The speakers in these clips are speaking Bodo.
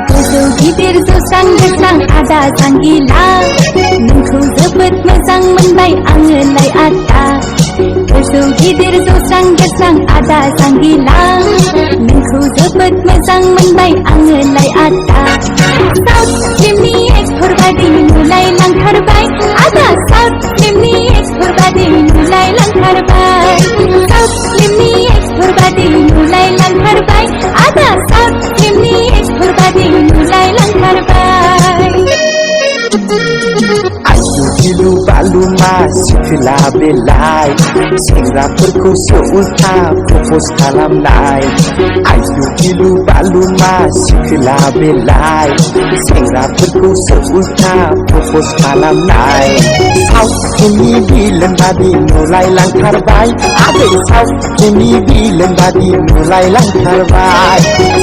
गोजौ गिदिर जौस्रां गोस्रां आदा जांगिला नोंखौ जोबोद मोजां मोनबाय आङोलाय आदा गोजौ गिदिर जौस्रां गोस्रां आदा जांगिला नोंखौ जोबोद मोजां मोनबाय आङोलाय आदा साउथ फिल्मनि एक्टर बादि नुलायलांथारबाय आदा साउथ फिल्मनि एक्टर बादि नुलायलांथारबाय साउथ फिल्मनि एक्टर बादि नुलायलांथारबाय आदा साउथ फिल्मनि एक्टर बादि नुलायलांथारबाय आयु गिलु बालु मा सिखोला बेलाय सेंग्राफोरखौसो उल्था प्रपज खालामनाय आयु गिलु बालु मा सिखोला बेलाय सेंग्राफोरखौसो उल्था प्रपज खालामनाय साउथ फिल्मनि भिलेन बादि नुलायलांथारबाय आदै साउथ फिल्मनि भिलेन बादि नुलायलांथारबाय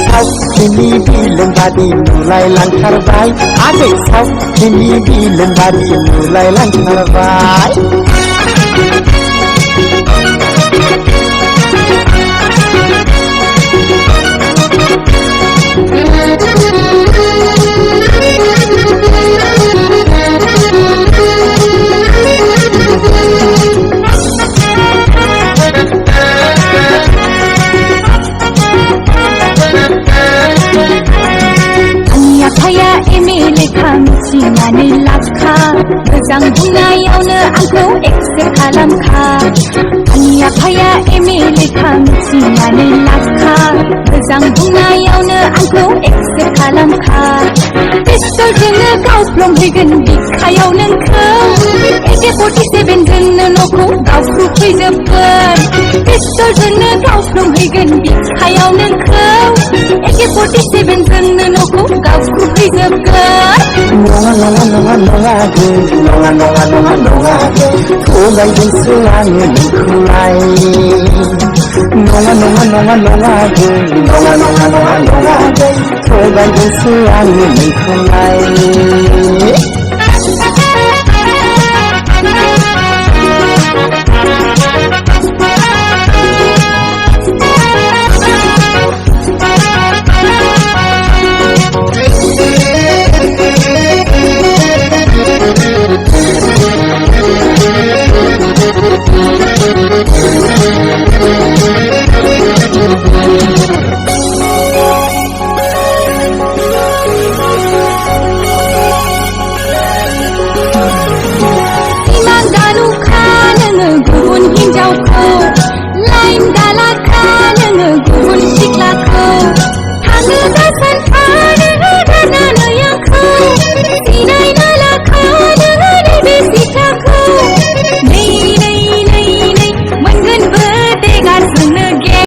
साउथ फिल्मनि भिलेन बादि नुलायलांथारबाय आदै साउथ फिल्मनि भिलेन बादि नुलायलांथारबाय आफाया एम ए लेखा मिथिनानै लाखा मोजां बुंनायावनो आंखौ एक्सेप्ट खालामखा आंनि आफाया एम ए लेखा मिथिनानै लाखा मोजां बुंनायावनो आंखौ एक्सेप्ट खालामखा पिस्तलजोंनो गावफ्लंहैगोन बिखायाव नोंखौ AK-47 जोंनो न'खौ गावख्रुबफैजोबगोन पिस्तलजोंनो गावफ्लंहैगोन बिखायाव नोंखौ AK-47 जोंनो न'खौ गावख्रुबफैजोबगोन नङा नङा नङा नङा नङा नङा नङा नङा थगायदोंसो आङो नोंखौलाय नङा नङा नङा नङा नङा नङा नङा नङा थगायदोंसो आङो नोंखौलाय